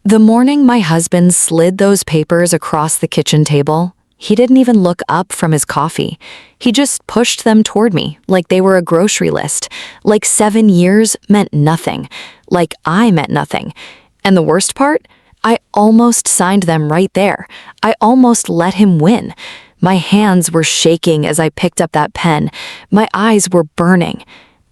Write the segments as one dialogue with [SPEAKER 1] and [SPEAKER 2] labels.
[SPEAKER 1] The morning my husband slid those papers across the kitchen table, he didn't even look up from his coffee. He just pushed them toward me like they were a grocery list, like 7 years meant nothing, like I meant nothing. And the worst part? I almost signed them right there. I almost let him win. My hands were shaking as I picked up that pen. My eyes were burning.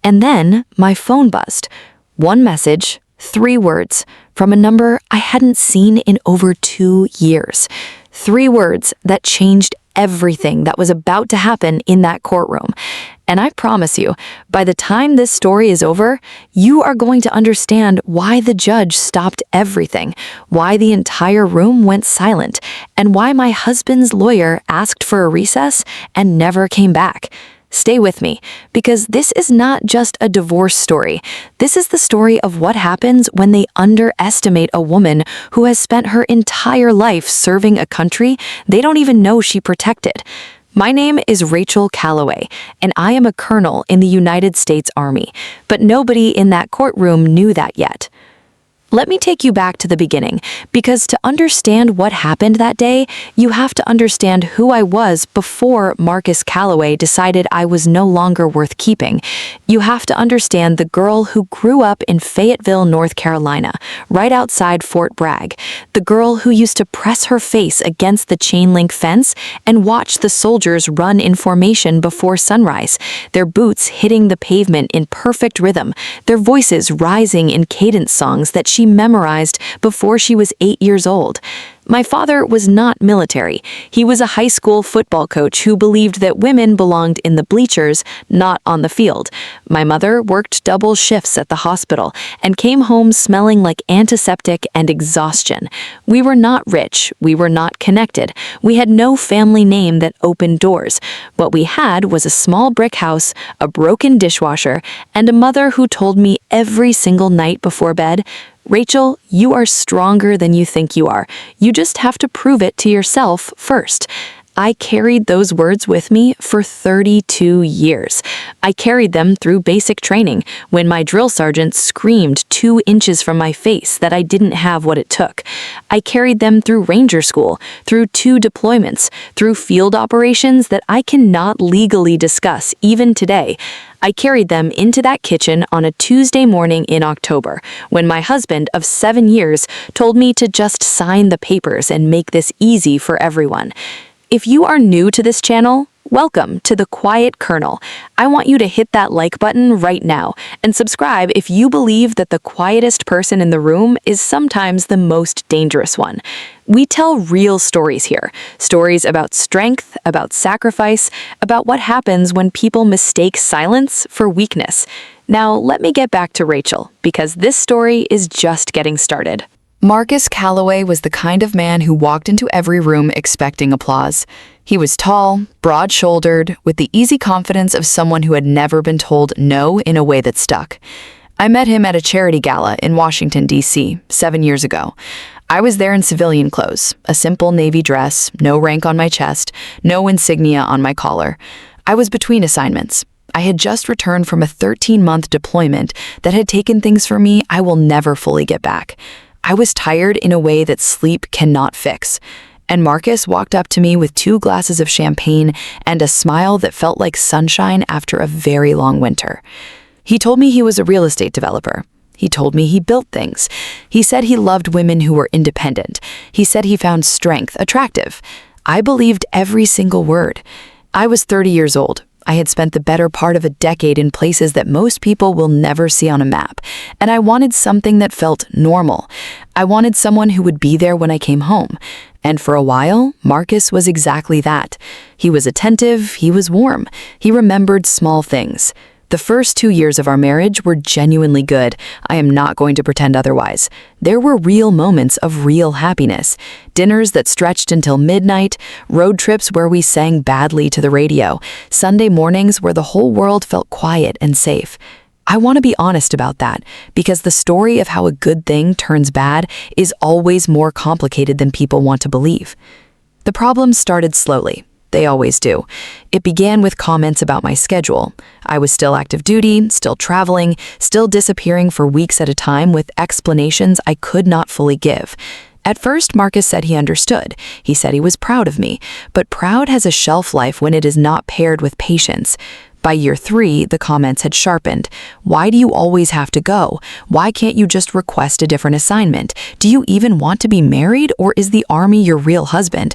[SPEAKER 1] And then my phone buzzed. One message, 3 words, from a number I hadn't seen in over 2 years. 3 words that changed everything that was about to happen in that courtroom. And I promise you, by the time this story is over, you are going to understand why the judge stopped everything, why the entire room went silent, and why my husband's lawyer asked for a recess and never came back. Stay with me, because this is not just a divorce story. This is the story of what happens when they underestimate a woman who has spent her entire life serving a country they don't even know she protected. My name is Rachel Calloway, and I am a colonel in the United States Army, but nobody in that courtroom knew that yet. Let me take you back to the beginning, because to understand what happened that day, you have to understand who I was before Marcus Calloway decided I was no longer worth keeping. You have to understand the girl who grew up in Fayetteville, North Carolina, right outside Fort Bragg, the girl who used to press her face against the chain-link fence and watch the soldiers run in formation before sunrise, their boots hitting the pavement in perfect rhythm, their voices rising in cadence songs that she memorized before she was 8 years old. My father was not military. He was a high school football coach who believed that women belonged in the bleachers, not on the field. My mother worked double shifts at the hospital and came home smelling like antiseptic and exhaustion. We were not rich. We were not connected. We had no family name that opened doors. What we had was a small brick house, a broken dishwasher, and a mother who told me every single night before bed, "Rachel, you are stronger than you think you are. You just have to prove it to yourself first." I carried those words with me for 32 years. I carried them through basic training when my drill sergeant screamed 2 inches from my face that I didn't have what it took. I carried them through Ranger School, through 2 deployments, through field operations that I cannot legally discuss even today. I carried them into that kitchen on a Tuesday morning in October, when my husband of 7 years told me to just sign the papers and make this easy for everyone. If you are new to this channel, welcome to The Quiet Colonel. I want you to hit that like button right now and subscribe if you believe that the quietest person in the room is sometimes the most dangerous one. We tell real stories here, stories about strength, about sacrifice, about what happens when people mistake silence for weakness. Now, let me get back to Rachel, because this story is just getting started. Marcus Calloway was the kind of man who walked into every room expecting applause. He was tall, broad-shouldered, with the easy confidence of someone who had never been told no in a way that stuck. I met him at a charity gala in Washington, D.C., 7 years ago. I was there in civilian clothes, a simple navy dress, no rank on my chest, no insignia on my collar. I was between assignments. I had just returned from a 13-month deployment that had taken things from me I will never fully get back. I was tired in a way that sleep cannot fix. And Marcus walked up to me with 2 glasses of champagne and a smile that felt like sunshine after a very long winter. He told me he was a real estate developer. He told me he built things. He said he loved women who were independent. He said he found strength attractive. I believed every single word. I was 30 years old. I had spent the better part of a decade in places that most people will never see on a map, and I wanted something that felt normal. I wanted someone who would be there when I came home. And for a while, Marcus was exactly that. He was attentive, he was warm, he remembered small things. The first 2 years of our marriage were genuinely good. I am not going to pretend otherwise. There were real moments of real happiness. Dinners that stretched until midnight, road trips where we sang badly to the radio, Sunday mornings where the whole world felt quiet and safe. I want to be honest about that, because the story of how a good thing turns bad is always more complicated than people want to believe. The problem started slowly. They always do. It began with comments about my schedule. I was still active duty, still traveling, still disappearing for weeks at a time with explanations I could not fully give. At first, Marcus said he understood. He said he was proud of me, but proud has a shelf life when it is not paired with patience. By year 3, the comments had sharpened. Why do you always have to go? Why can't you just request a different assignment? Do you even want to be married, or is the army your real husband?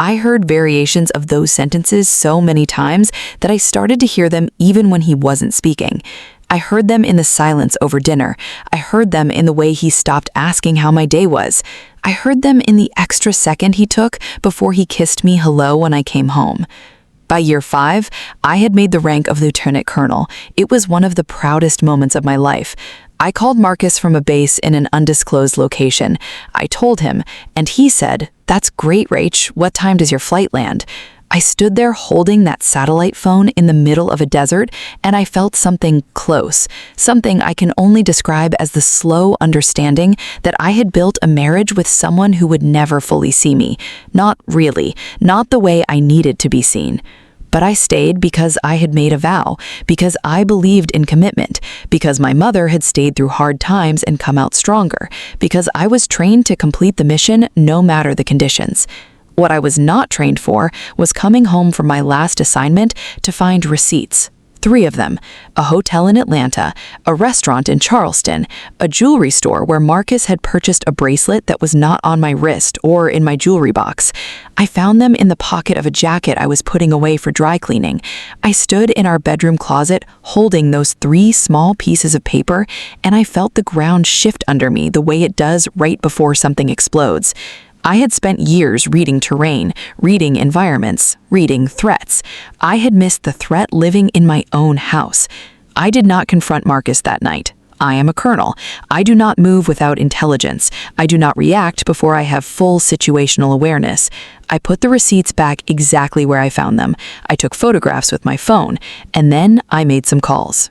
[SPEAKER 1] I heard variations of those sentences so many times that I started to hear them even when he wasn't speaking. I heard them in the silence over dinner. I heard them in the way he stopped asking how my day was. I heard them in the extra second he took before he kissed me hello when I came home. By year 5, I had made the rank of lieutenant colonel. It was one of the proudest moments of my life. I called Marcus from a base in an undisclosed location. I told him, and he said, "That's great, Rach. What time does your flight land?" I stood there holding that satellite phone in the middle of a desert, and I felt something close, something I can only describe as the slow understanding that I had built a marriage with someone who would never fully see me. Not really, not the way I needed to be seen. But I stayed because I had made a vow, because I believed in commitment, because my mother had stayed through hard times and come out stronger, because I was trained to complete the mission no matter the conditions. What I was not trained for was coming home from my last assignment to find receipts. 3 of them: a hotel in Atlanta, a restaurant in Charleston, a jewelry store where Marcus had purchased a bracelet that was not on my wrist or in my jewelry box. I found them in the pocket of a jacket I was putting away for dry cleaning. I stood in our bedroom closet holding those 3 small pieces of paper, and I felt the ground shift under me the way it does right before something explodes. I had spent years reading terrain, reading environments, reading threats. I had missed the threat living in my own house. I did not confront Marcus that night. I am a colonel. I do not move without intelligence. I do not react before I have full situational awareness. I put the receipts back exactly where I found them. I took photographs with my phone, and then I made some calls.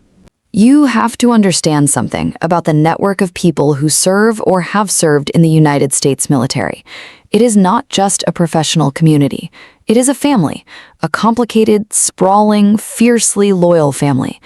[SPEAKER 1] You have to understand something about the network of people who serve or have served in the United States military. It is not just a professional community. It is a family, a complicated, sprawling, fiercely loyal family.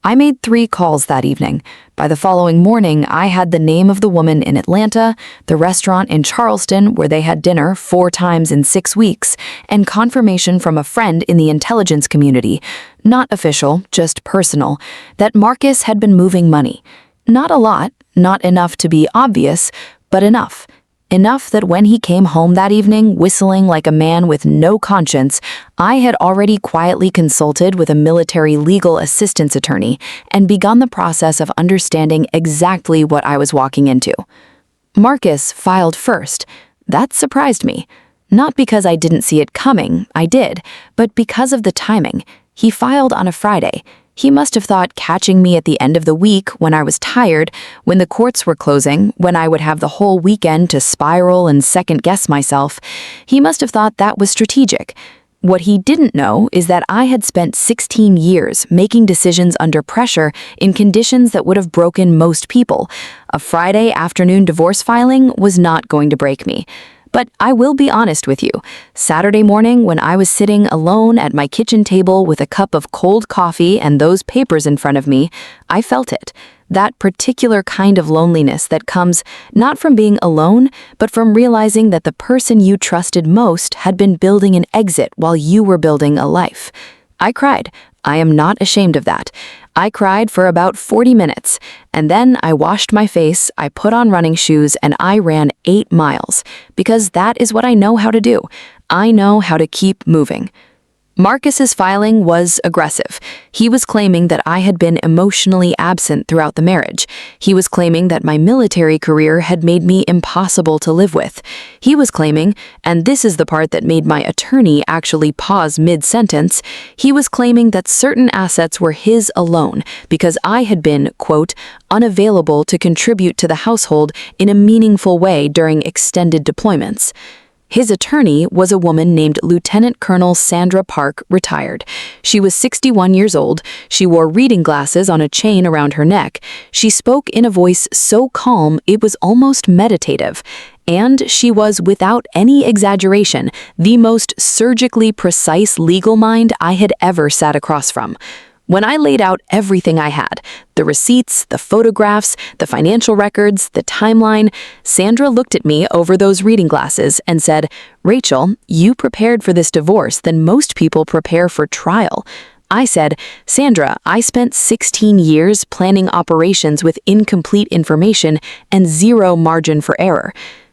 [SPEAKER 1] I made 3 calls that evening. By the following morning, I had the name of the woman in Atlanta, the restaurant in Charleston where they had dinner 4 times in 6 weeks, and confirmation from a friend in the intelligence community, not official, just personal, that Marcus had been moving money. Not a lot, not enough to be obvious, but enough. Enough that when he came home that evening whistling like a man with no conscience, I had already quietly consulted with a military legal assistance attorney and begun the process of understanding exactly what I was walking into. Marcus filed first. That surprised me. Not because I didn't see it coming, I did, but because of the timing. He filed on a Friday. He must have thought catching me at the end of the week when I was tired, when the courts were closing, when I would have the whole weekend to spiral and second-guess myself, he must have thought that was strategic. What he didn't know is that I had spent 16 years making decisions under pressure in conditions that would have broken most people. A Friday afternoon divorce filing was not going to break me. But I will be honest with you. Saturday morning, when I was sitting alone at my kitchen table with a cup of cold coffee and those papers in front of me, I felt it. That particular kind of loneliness that comes not from being alone, but from realizing that the person you trusted most had been building an exit while you were building a life. I cried. I am not ashamed of that. I cried for about 40 minutes, and then I washed my face, I put on running shoes, and I ran 8 miles, because that is what I know how to do. I know how to keep moving. Marcus's filing was aggressive. He was claiming that I had been emotionally absent throughout the marriage. He was claiming that my military career had made me impossible to live with. He was claiming, and this is the part that made my attorney actually pause mid-sentence, he was claiming that certain assets were his alone because I had been, quote, unavailable to contribute to the household in a meaningful way during extended deployments. His attorney was a woman named Lieutenant Colonel Sandra Park, retired. She was 61 years old. She wore reading glasses on a chain around her neck. She spoke in a voice so calm it was almost meditative. And she was, without any exaggeration, the most surgically precise legal mind I had ever sat across from. When I laid out everything I had, the receipts, the photographs, the financial records, the timeline, Sandra looked at me over those reading glasses and said, "Rachel, you prepared for this divorce than most people prepare for trial." I said, "Sandra, I spent 16 years planning operations with incomplete information and zero margin for error."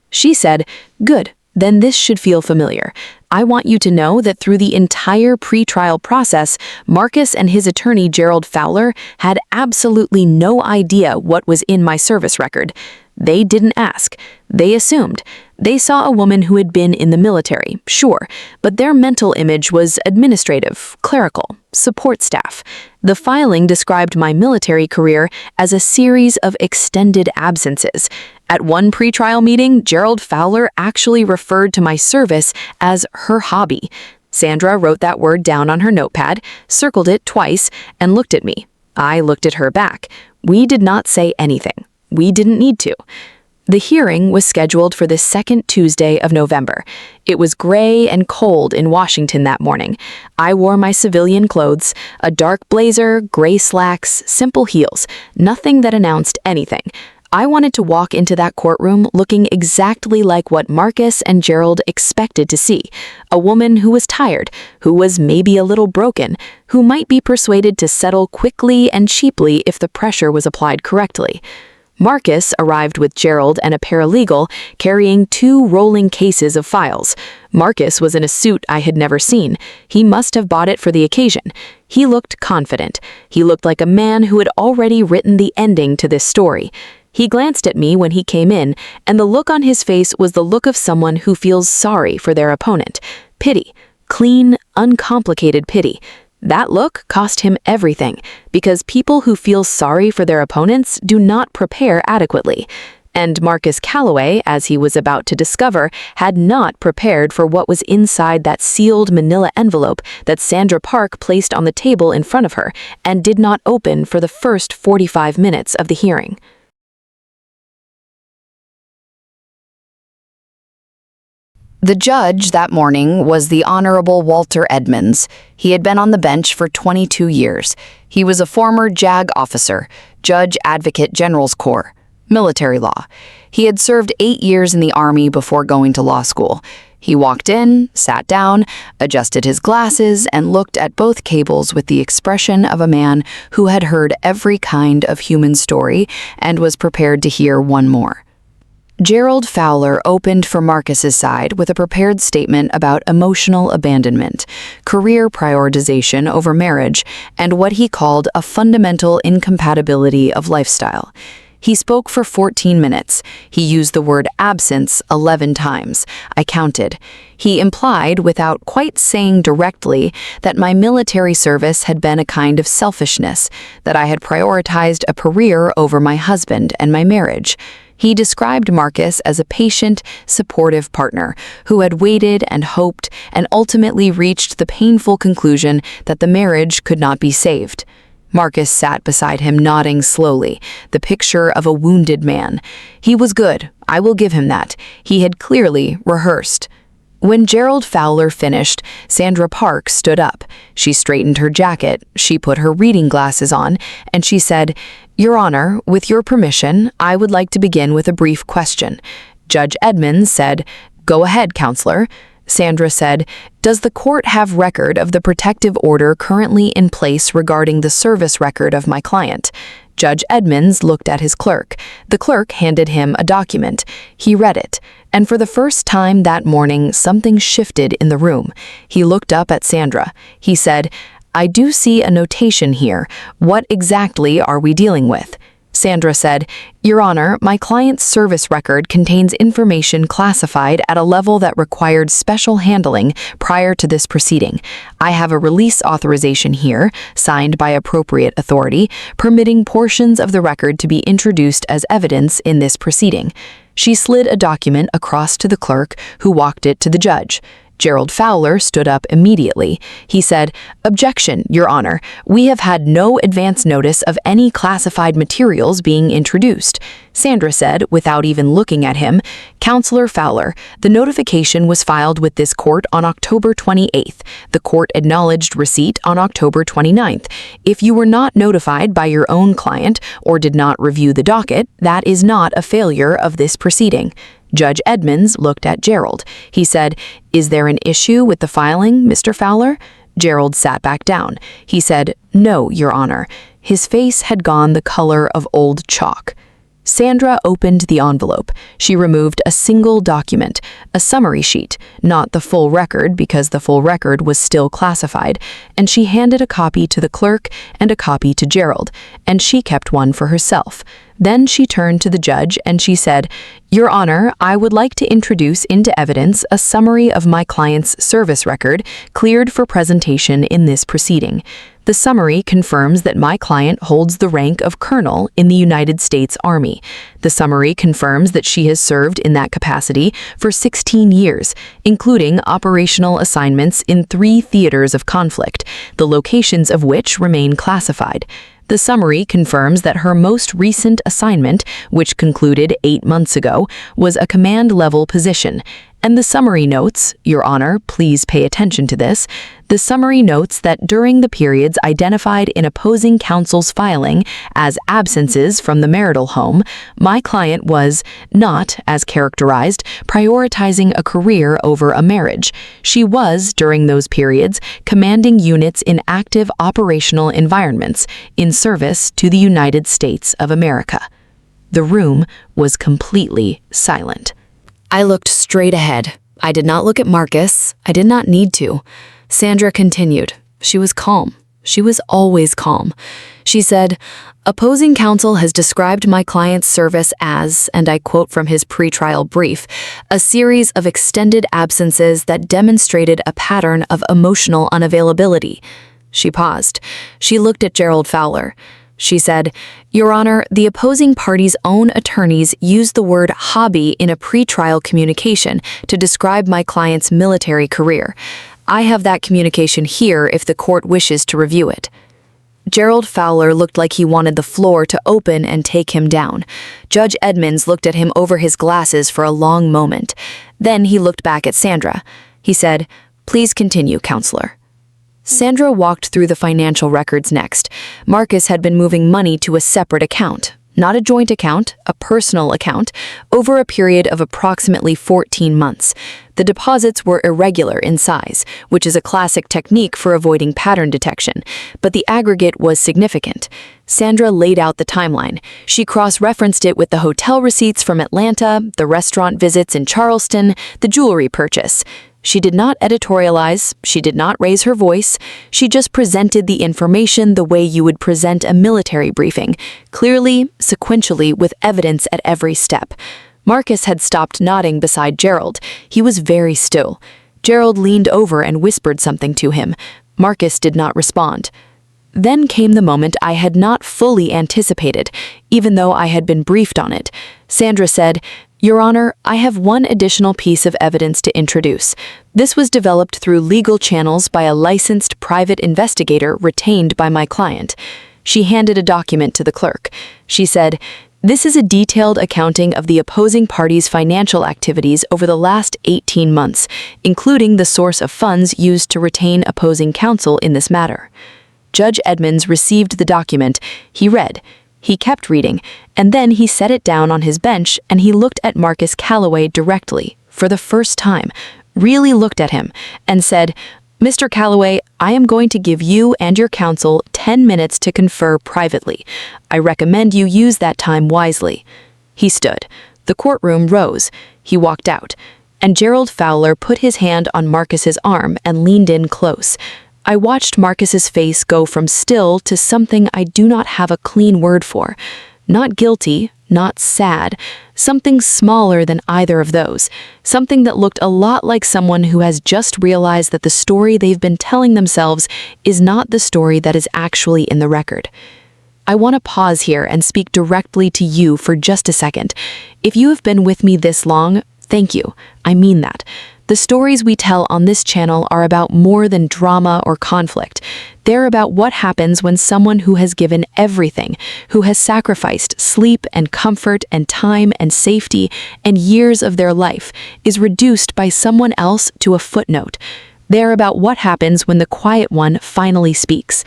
[SPEAKER 1] She said, "Good, then this should feel familiar. I want you to know that through the entire pre-trial process, Marcus and his attorney Gerald Fowler had absolutely no idea what was in my service record. They didn't ask. They assumed. They saw a woman who had been in the military, sure, but their mental image was administrative, clerical, support staff. The filing described my military career as a series of extended absences. At one pretrial meeting, Gerald Fowler actually referred to my service as her hobby. Sandra wrote that word down on her notepad, circled it twice, and looked at me. I looked at her back. We did not say anything. We didn't need to. The hearing was scheduled for the second Tuesday of November. It was gray and cold in Washington that morning. I wore my civilian clothes, a dark blazer, gray slacks, simple heels, nothing that announced anything. I wanted to walk into that courtroom looking exactly like what Marcus and Gerald expected to see. A woman who was tired, who was maybe a little broken, who might be persuaded to settle quickly and cheaply if the pressure was applied correctly. Marcus arrived with Gerald and a paralegal carrying 2 rolling cases of files. Marcus was in a suit I had never seen. He must have bought it for the occasion. He looked confident. He looked like a man who had already written the ending to this story. He glanced at me when he came in, and the look on his face was the look of someone who feels sorry for their opponent. Pity. Clean, uncomplicated pity. That look cost him everything, because people who feel sorry for their opponents do not prepare adequately. And Marcus Calloway, as he was about to discover, had not prepared for what was inside that sealed manila envelope that Sandra Park placed on the table in front of her and did not open for the first 45 minutes of the hearing. The judge that morning was the Honorable Walter Edmonds. He had been on the bench for 22 years. He was a former JAG officer, Judge Advocate General's Corps, military law. He had served 8 years in the Army before going to law school. He walked in, sat down, adjusted his glasses, and looked at both cables with the expression of a man who had heard every kind of human story and was prepared to hear one more. Gerald Fowler opened for Marcus's side with a prepared statement about emotional abandonment, career prioritization over marriage, and what he called a fundamental incompatibility of lifestyle. He spoke for 14 minutes. He used the word absence 11 times. I counted. He implied, without quite saying directly, that my military service had been a kind of selfishness, that I had prioritized a career over my husband and my marriage. He described Marcus as a patient, supportive partner who had waited and hoped and ultimately reached the painful conclusion that the marriage could not be saved. Marcus sat beside him nodding slowly, the picture of a wounded man. He was good, I will give him that. He had clearly rehearsed. When Gerald Fowler finished, Sandra Park stood up. She straightened her jacket, she put her reading glasses on, and she said, "Your Honor, with your permission, I would like to begin with a brief question." Judge Edmonds said, "Go ahead, counselor." Sandra said, "Does the court have record of the protective order currently in place regarding the service record of my client?" Judge Edmonds looked at his clerk. The clerk handed him a document. He read it, and for the first time that morning, something shifted in the room. He looked up at Sandra. He said, "I do see a notation here. What exactly are we dealing with?" Sandra said, "Your Honor, my client's service record contains information classified at a level that required special handling prior to this proceeding. I have a release authorization here, signed by appropriate authority, permitting portions of the record to be introduced as evidence in this proceeding." She slid a document across to the clerk, who walked it to the judge. Gerald Fowler stood up immediately. He said, "Objection, Your Honor. We have had no advance notice of any classified materials being introduced." Sandra said, without even looking at him, "Counselor Fowler, the notification was filed with this court on October 28th. The court acknowledged receipt on October 29th. If you were not notified by your own client or did not review the docket, that is not a failure of this proceeding." Judge Edmonds looked at Gerald. He said, "Is there an issue with the filing, Mr. Fowler?" Gerald sat back down. He said, "No, Your Honor." His face had gone the color of old chalk. Sandra opened the envelope. She removed a single document, a summary sheet, not the full record because the full record was still classified, and she handed a copy to the clerk and a copy to Gerald, and she kept one for herself. Then she turned to the judge and she said, "Your Honor, I would like to introduce into evidence a summary of my client's service record cleared for presentation in this proceeding. The summary confirms that my client holds the rank of colonel in the United States Army. The summary confirms that she has served in that capacity for 16 years, including operational assignments in 3 theaters of conflict, the locations of which remain classified. The summary confirms that her most recent assignment, which concluded 8 months ago, was a command-level position. And the summary notes, Your Honor, please pay attention to this, the summary notes that during the periods identified in opposing counsel's filing as absences from the marital home, my client was not, as characterized, prioritizing a career over a marriage. She was, during those periods, commanding units in active operational environments in service to the United States of America." The room was completely silent. I looked straight ahead. I did not look at Marcus. I did not need to. Sandra continued. She was calm. She was always calm. She said, "Opposing counsel has described my client's service as, and I quote from his pretrial brief, a series of extended absences that demonstrated a pattern of emotional unavailability." She paused. She looked at Gerald Fowler. She said, "Your Honor, the opposing party's own attorneys used the word hobby in a pretrial communication to describe my client's military career. I have that communication here if the court wishes to review it." Gerald Fowler looked like he wanted the floor to open and take him down. Judge Edmonds looked at him over his glasses for a long moment. Then he looked back at Sandra. He said, "Please continue, Counselor." Sandra walked through the financial records next. Marcus had been moving money to a separate account, not a joint account, a personal account, over a period of approximately 14 months. The deposits were irregular in size, which is a classic technique for avoiding pattern detection, but the aggregate was significant. Sandra laid out the timeline. She cross-referenced it with the hotel receipts from Atlanta, the restaurant visits in Charleston, the jewelry purchase. She did not editorialize, she did not raise her voice, she just presented the information the way you would present a military briefing, clearly, sequentially, with evidence at every step. Marcus had stopped nodding beside Gerald. He was very still. Gerald leaned over and whispered something to him. Marcus did not respond. Then came the moment I had not fully anticipated, even though I had been briefed on it. Sandra said, "Your Honor, I have one additional piece of evidence to introduce. This was developed through legal channels by a licensed private investigator retained by my client." She handed a document to the clerk. She said, "This is a detailed accounting of the opposing party's financial activities over the last 18 months, including the source of funds used to retain opposing counsel in this matter." Judge Edmonds received the document. He read. He kept reading, and then he set it down on his bench and he looked at Marcus Calloway directly, for the first time, really looked at him, and said, "Mr. Calloway, I am going to give you and your counsel 10 minutes to confer privately. I recommend you use that time wisely." He stood. The courtroom rose. He walked out, and Gerald Fowler put his hand on Marcus's arm and leaned in close. I watched Marcus's face go from still to something I do not have a clean word for. Not guilty, not sad, something smaller than either of those. Something that looked a lot like someone who has just realized that the story they've been telling themselves is not the story that is actually in the record. I want to pause here and speak directly to you for just a second. If you have been with me this long, thank you. I mean that. The stories we tell on this channel are about more than drama or conflict. They're about what happens when someone who has given everything, who has sacrificed sleep and comfort and time and safety and years of their life, is reduced by someone else to a footnote. They're about what happens when the quiet one finally speaks.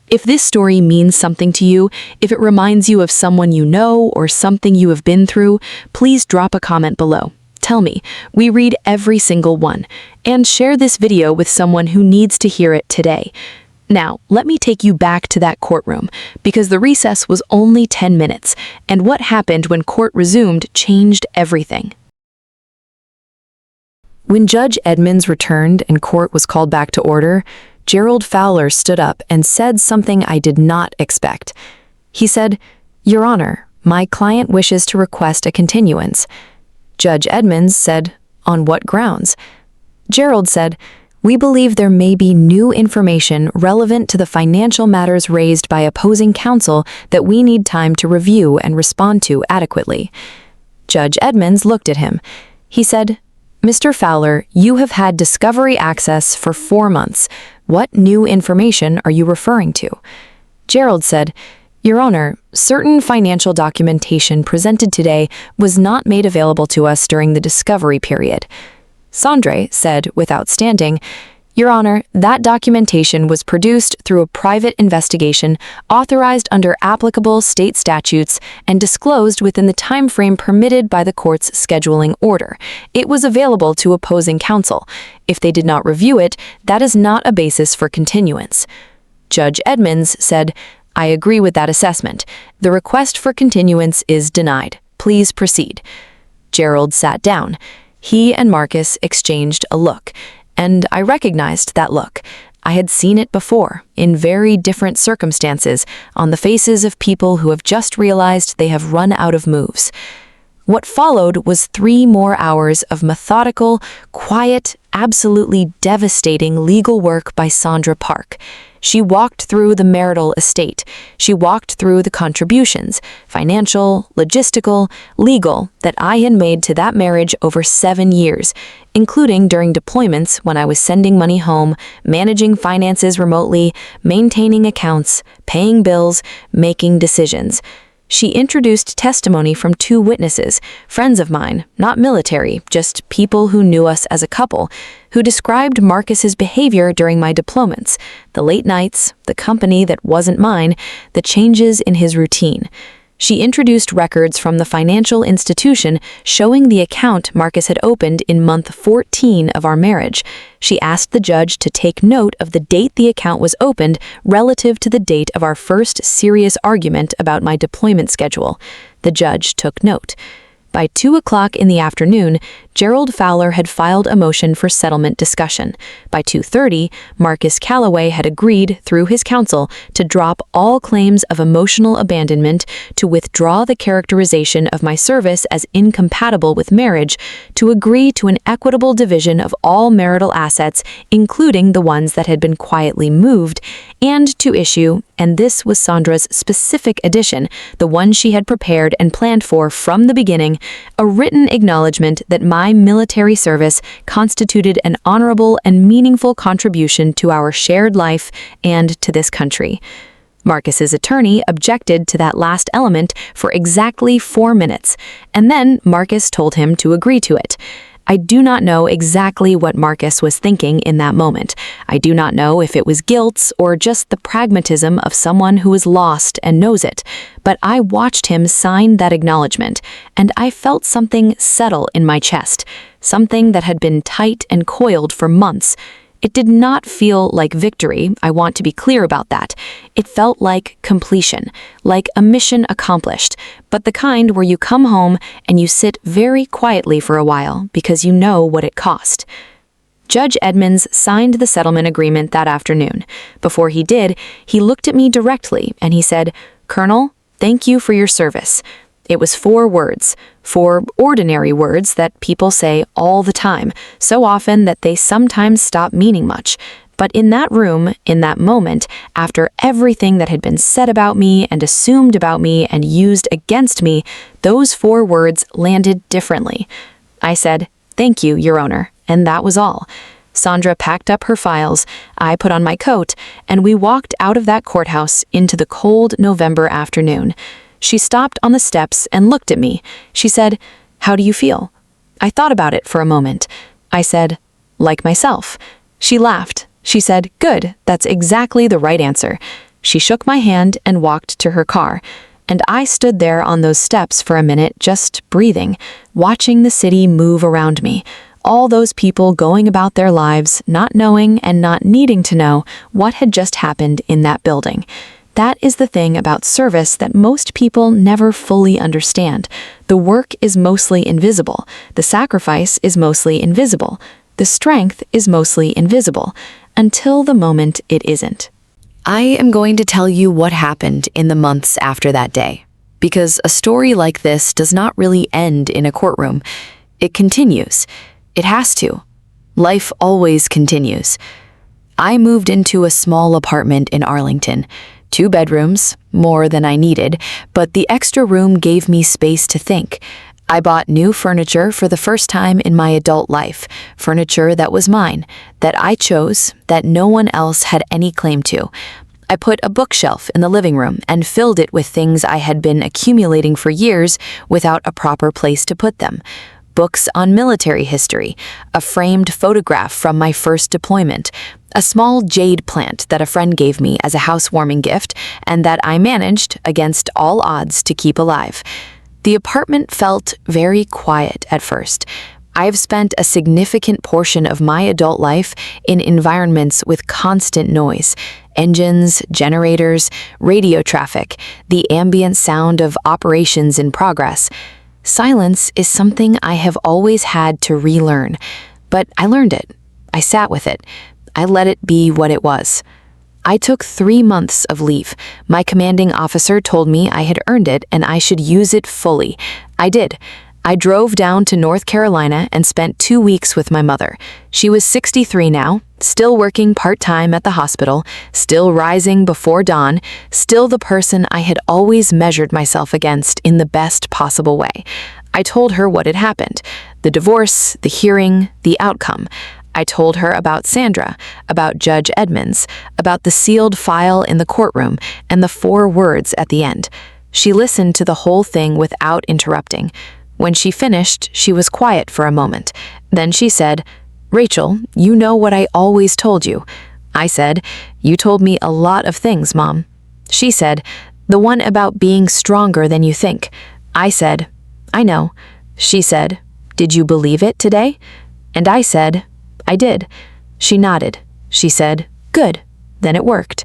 [SPEAKER 1] If this story means something to you, if it reminds you of someone you know or something you have been through, please drop a comment below. Tell me, we read every single one, and share this video with someone who needs to hear it today. Now, let me take you back to that courtroom, because the recess was only 10 minutes, and what happened when court resumed changed everything. When Judge Edmonds returned and court was called back to order, Gerald Fowler stood up and said something I did not expect. He said, "Your Honor, my client wishes to request a continuance." Judge Edmonds said, "On what grounds?" Gerald said, "We believe there may be new information relevant to the financial matters raised by opposing counsel that we need time to review and respond to adequately." Judge Edmonds looked at him. He said, "Mr. Fowler, you have had discovery access for 4 months. What new information are you referring to?" Gerald said, "Your Honor, certain financial documentation presented today was not made available to us during the discovery period." Sandre said, without standing, "Your Honor, that documentation was produced through a private investigation authorized under applicable state statutes and disclosed within the time frame permitted by the court's scheduling order. It was available to opposing counsel. If they did not review it, that is not a basis for continuance." Judge Edmonds said, "I agree with that assessment. The request for continuance is denied. Please proceed." Gerald sat down. He and Marcus exchanged a look, and I recognized that look. I had seen it before, in very different circumstances, on the faces of people who have just realized they have run out of moves. What followed was 3 more hours of methodical, quiet, absolutely devastating legal work by Sandra Park. She walked through the marital estate. She walked through the contributions, financial, logistical, legal, that I had made to that marriage over 7 years, including during deployments when I was sending money home, managing finances remotely, maintaining accounts, paying bills, making decisions. She introduced testimony from 2 witnesses, friends of mine, not military, just people who knew us as a couple, who described Marcus's behavior during my deployments, the late nights, the company that wasn't mine, the changes in his routine. She introduced records from the financial institution showing the account Marcus had opened in month 14 of our marriage. She asked the judge to take note of the date the account was opened relative to the date of our first serious argument about my deployment schedule. The judge took note. By 2 o'clock in the afternoon, Gerald Fowler had filed a motion for settlement discussion. By 2:30, Marcus Calloway had agreed, through his counsel, to drop all claims of emotional abandonment, to withdraw the characterization of my service as incompatible with marriage, to agree to an equitable division of all marital assets, including the ones that had been quietly moved, and to issue, and this was Sandra's specific addition, the one she had prepared and planned for from the beginning, a written acknowledgement that my military service constituted an honorable and meaningful contribution to our shared life and to this country. Marcus's attorney objected to that last element for exactly 4 minutes, and then Marcus told him to agree to it. I do not know exactly what Marcus was thinking in that moment. I do not know if it was guilt or just the pragmatism of someone who is lost and knows it, but I watched him sign that acknowledgement, and I felt something settle in my chest, something that had been tight and coiled for months. It did not feel like victory, I want to be clear about that. It felt like completion, like a mission accomplished, but the kind where you come home and you sit very quietly for a while because you know what it cost. Judge Edmonds signed the settlement agreement that afternoon. Before he did, he looked at me directly and he said, "Colonel, thank you for your service." It was 4 words, 4 ordinary words that people say all the time, so often that they sometimes stop meaning much. But in that room, in that moment, after everything that had been said about me and assumed about me and used against me, those 4 words landed differently. I said, "Thank you, Your Honor," and that was all. Sandra packed up her files, I put on my coat, and we walked out of that courthouse into the cold November afternoon. She stopped on the steps and looked at me. She said, "How do you feel?" I thought about it for a moment. I said, "Like myself." She laughed. She said, "Good, that's exactly the right answer." She shook my hand and walked to her car. And I stood there on those steps for a minute, just breathing, watching the city move around me. All those people going about their lives, not knowing and not needing to know what had just happened in that building. That is the thing about service that most people never fully understand. The work is mostly invisible. The sacrifice is mostly invisible. The strength is mostly invisible, until the moment it isn't. I am going to tell you what happened in the months after that day, because a story like this does not really end in a courtroom. It continues. It has to. Life always continues. I moved into a small apartment in Arlington. 2 bedrooms, more than I needed, but the extra room gave me space to think. I bought new furniture for the first time in my adult life, furniture that was mine, that I chose, that no one else had any claim to. I put a bookshelf in the living room and filled it with things I had been accumulating for years without a proper place to put them. Books on military history, a framed photograph from my first deployment, a small jade plant that a friend gave me as a housewarming gift and that I managed, against all odds, to keep alive. The apartment felt very quiet at first. I've spent a significant portion of my adult life in environments with constant noise. Engines, generators, radio traffic, the ambient sound of operations in progress. Silence is something I have always had to relearn, but I learned it. I sat with it. I let it be what it was. I took 3 months of leave. My commanding officer told me I had earned it and I should use it fully. I did. I drove down to North Carolina and spent 2 weeks with my mother. She was 63 now, still working part-time at the hospital, still rising before dawn, still the person I had always measured myself against in the best possible way. I told her what had happened, the divorce, the hearing, the outcome. I told her about Sandra, about Judge Edmonds, about the sealed file in the courtroom, and the 4 words at the end. She listened to the whole thing without interrupting. When she finished, she was quiet for a moment. Then she said, "Rachel, you know what I always told you." I said, "You told me a lot of things, Mom." She said, "The one about being stronger than you think." I said, "I know." She said, "Did you believe it today?" And I said, "I did." She nodded. She said, "Good." Then it worked.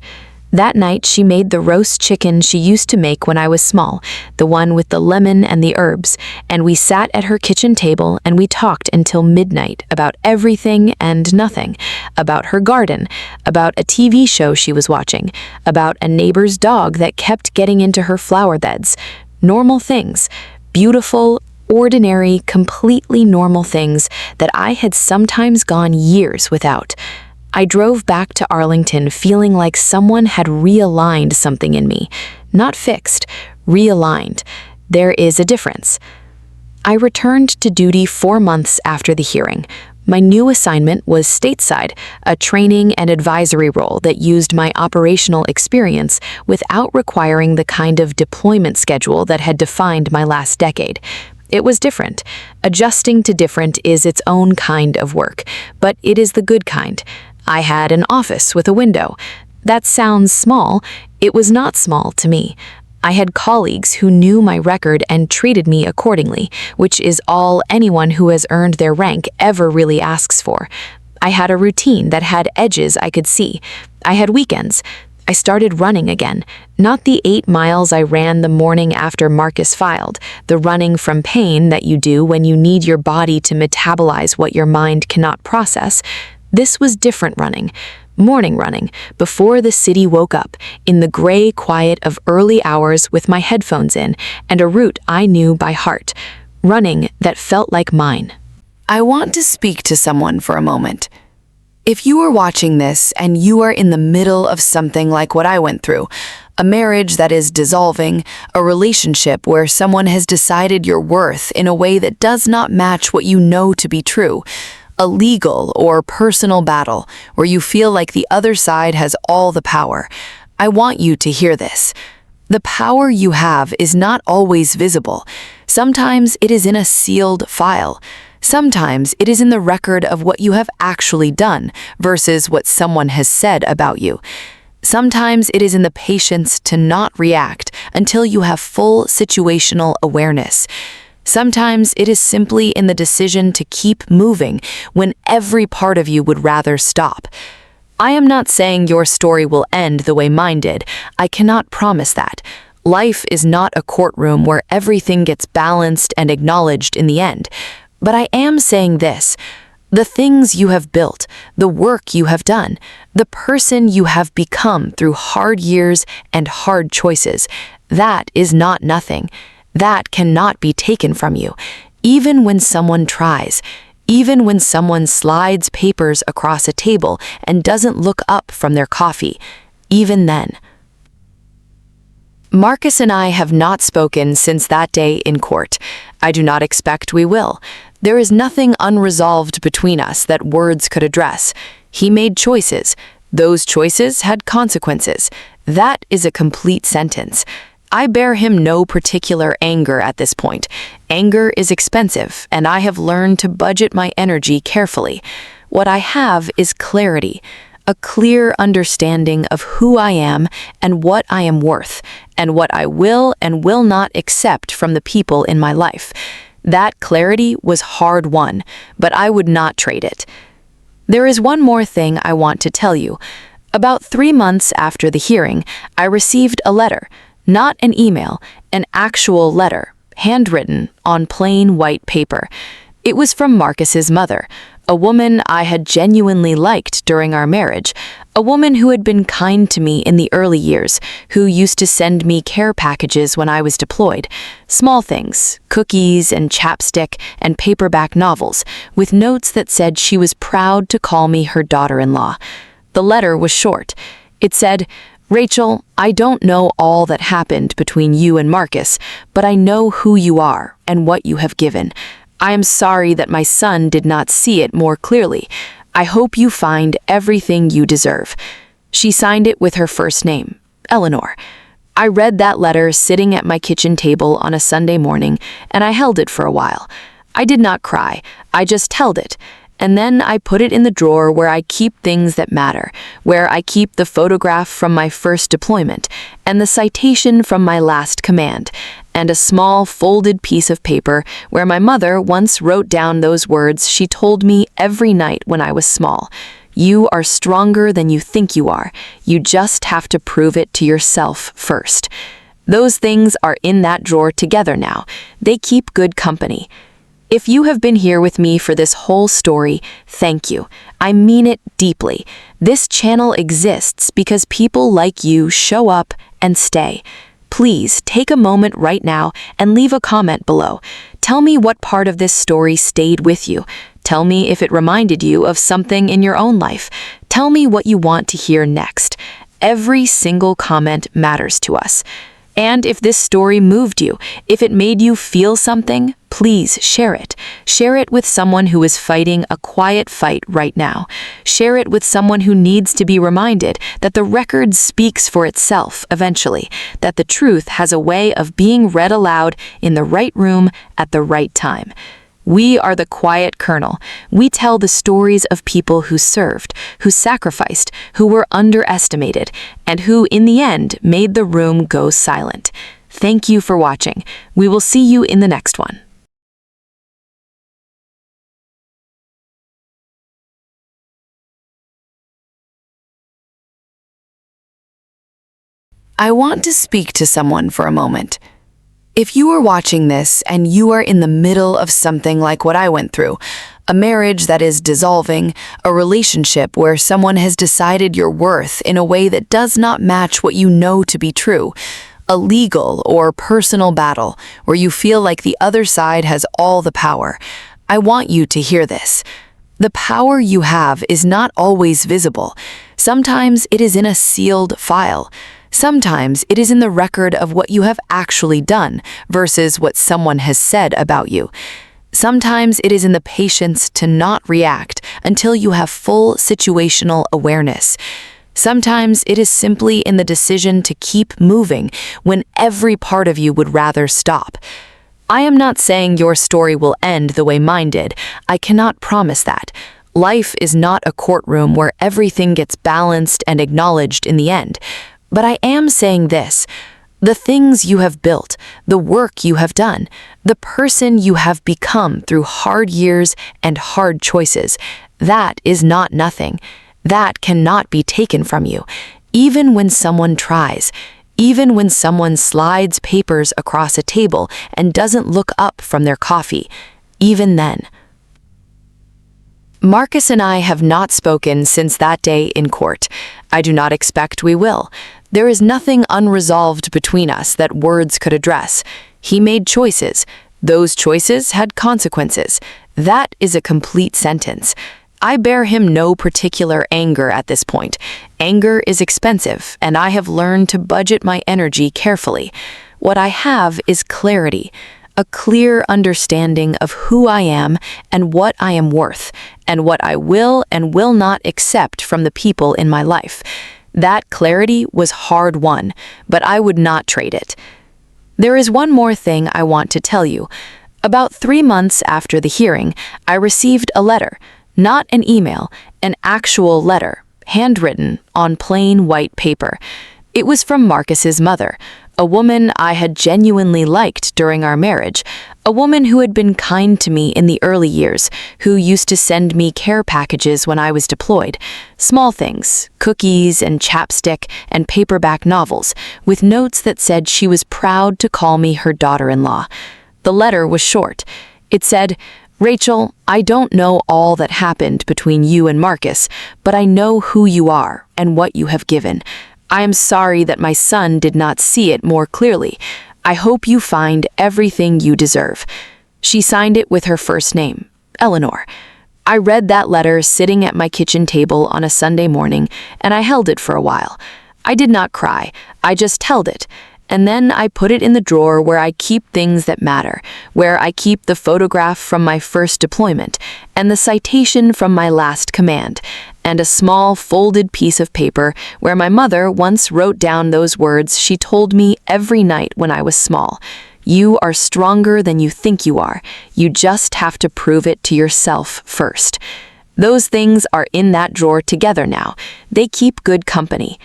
[SPEAKER 1] That night, she made the roast chicken she used to make when I was small, the one with the lemon and the herbs, and we sat at her kitchen table and we talked until midnight about everything and nothing, about her garden, about a TV show she was watching, about a neighbor's dog that kept getting into her flower beds. Normal things, beautiful, ordinary, completely normal things that I had sometimes gone years without. I drove back to Arlington feeling like someone had realigned something in me. Not fixed, realigned. There is a difference. I returned to duty 4 months after the hearing. My new assignment was stateside, a training and advisory role that used my operational experience without requiring the kind of deployment schedule that had defined my last decade. It was different. Adjusting to different is its own kind of work, but it is the good kind. I had an office with a window. That sounds small. It was not small to me. I had colleagues who knew my record and treated me accordingly, which is all anyone who has earned their rank ever really asks for. I had a routine that had edges I could see. I had weekends. I started running again, not the 8 miles I ran the morning after Marcus filed, the running from pain that you do when you need your body to metabolize what your mind cannot process. This was different running, morning running, before the city woke up, in the gray quiet of early hours with my headphones in and a route I knew by heart, running that felt like mine. I want to speak to someone for a moment. If you are watching this and you are in the middle of something like what I went through, a marriage that is dissolving, a relationship where someone has decided your worth in a way that does not match what you know to be true, a legal or personal battle where you feel like the other side has all the power. I want you to hear this. The power you have is not always visible. Sometimes it is in a sealed file. Sometimes it is in the record of what you have actually done versus what someone has said about you. Sometimes it is in the patience to not react until you have full situational awareness. Sometimes it is simply in the decision to keep moving when every part of you would rather stop. I am not saying your story will end the way mine did. I cannot promise that. Life is not a courtroom where everything gets balanced and acknowledged in the end. But I am saying this. The things you have built, the work you have done, the person you have become through hard years and hard choices, that is not nothing. That cannot be taken from you, even when someone tries, even when someone slides papers across a table and doesn't look up from their coffee, even then. Marcus and I have not spoken since that day in court. I do not expect we will. There is nothing unresolved between us that words could address. He made choices. Those choices had consequences. That is a complete sentence. I bear him no particular anger at this point. Anger is expensive, and I have learned to budget my energy carefully. What I have is clarity, a clear understanding of who I am and what I am worth, and what I will and will not accept from the people in my life. That clarity was hard-won, but I would not trade it. There is one more thing I want to tell you. About 3 months after the hearing, I received a letter. Not an email, an actual letter, handwritten on plain white paper. It was from Marcus's mother, a woman I had genuinely liked during our marriage, a woman who had been kind to me in the early years, who used to send me care packages when I was deployed, small things, cookies and chapstick and paperback novels, with notes that said she was proud to call me her daughter-in-law. The letter was short. It said, "Rachel, I don't know all that happened between you and Marcus, but I know who you are and what you have given. I am sorry that my son did not see it more clearly. I hope you find everything you deserve." She signed it with her first name, Eleanor. I read that letter sitting at my kitchen table on a Sunday morning, and I held it for a while. I did not cry, I just held it. And then I put it in the drawer where I keep things that matter, where I keep the photograph from my first deployment, and the citation from my last command, and a small folded piece of paper where my mother once wrote down those words she told me every night when I was small. "You are stronger than you think you are. You just have to prove it to yourself first." Those things are in that drawer together now. They keep good company. If you have been here with me for this whole story, thank you. I mean it deeply. This channel exists because people like you show up and stay. Please take a moment right now and leave a comment below. Tell me what part of this story stayed with you. Tell me if it reminded you of something in your own life. Tell me what you want to hear next. Every single comment matters to us. And if this story moved you, if it made you feel something, please share it. Share it with someone who is fighting a quiet fight right now. Share it with someone who needs to be reminded that the record speaks for itself eventually, that the truth has a way of being read aloud in the right room at the right time. We are the quiet kernel. We tell the stories of people who served, who sacrificed, who were underestimated, and who, in the end, made the room go silent. Thank you for watching. We will see you in the next one. I want to speak to someone for a moment. If you are watching this and you are in the middle of something like what I went through, a marriage that is dissolving, a relationship where someone has decided your worth in a way that does not match what you know to be true, a legal or personal battle where you feel like the other side has all the power, I want you to hear this. The power you have is not always visible. Sometimes it is in a sealed file. Sometimes it is in the record of what you have actually done versus what someone has said about you. Sometimes it is in the patience to not react until you have full situational awareness. Sometimes it is simply in the decision to keep moving when every part of you would rather stop. I am not saying your story will end the way mine did. I cannot promise that. Life is not a courtroom where everything gets balanced and acknowledged in the end. But I am saying this. The things you have built, the work you have done, the person you have become through hard years and hard choices, that is not nothing. That cannot be taken from you, even when someone tries, even when someone slides papers across a table and doesn't look up from their coffee, even then. Marcus and I have not spoken since that day in court. I do not expect we will. There is nothing unresolved between us that words could address. He made choices. Those choices had consequences. That is a complete sentence. I bear him no particular anger at this point. Anger is expensive, and I have learned to budget my energy carefully. What I have is clarity, a clear understanding of who I am and what I am worth, and what I will and will not accept from the people in my life. That clarity was hard-won, but I would not trade it. There is one more thing I want to tell you. About 3 months after the hearing, I received a letter, not an email, an actual letter, handwritten on plain white paper. It was from Marcus's mother, a woman I had genuinely liked during our marriage, a woman who had been kind to me in the early years, who used to send me care packages when I was deployed, small things, cookies and chapstick and paperback novels, with notes that said she was proud to call me her daughter-in-law. The letter was short. It said, "Rachel, I don't know all that happened between you and Marcus, but I know who you are and what you have given. I am sorry that my son did not see it more clearly. I hope you find everything you deserve." She signed it with her first name, Eleanor. I read that letter sitting at my kitchen table on a Sunday morning, and I held it for a while. I did not cry, I just held it. And then I put it in the drawer where I keep things that matter, where I keep the photograph from my first deployment, and the citation from my last command, and a small folded piece of paper where my mother once wrote down those words she told me every night when I was small. "You are stronger than you think you are. You just have to prove it to yourself first." Those things are in that drawer together now. They keep good company.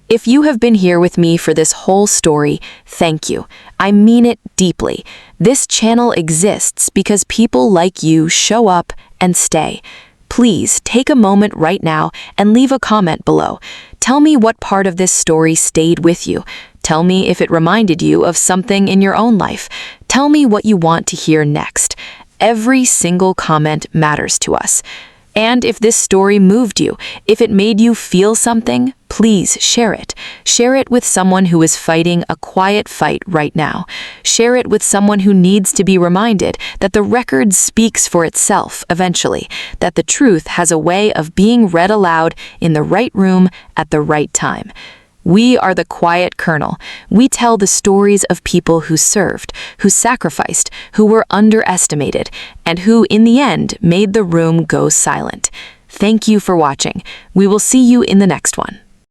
[SPEAKER 1] If you have been here with me for this whole story, thank you. I mean it deeply. This channel exists because people like you show up and stay. Please take a moment right now and leave a comment below. Tell me what part of this story stayed with you. Tell me if it reminded you of something in your own life. Tell me what you want to hear next. Every single comment matters to us. And if this story moved you, if it made you feel something, please share it. Share it with someone who is fighting a quiet fight right now. Share it with someone who needs to be reminded that the record speaks for itself eventually, that the truth has a way of being read aloud in the right room at the right time. We are the quiet kernel. We tell the stories of people who served, who sacrificed, who were underestimated, and who, in the end, made the room go silent. Thank you for watching. We will see you in the next one.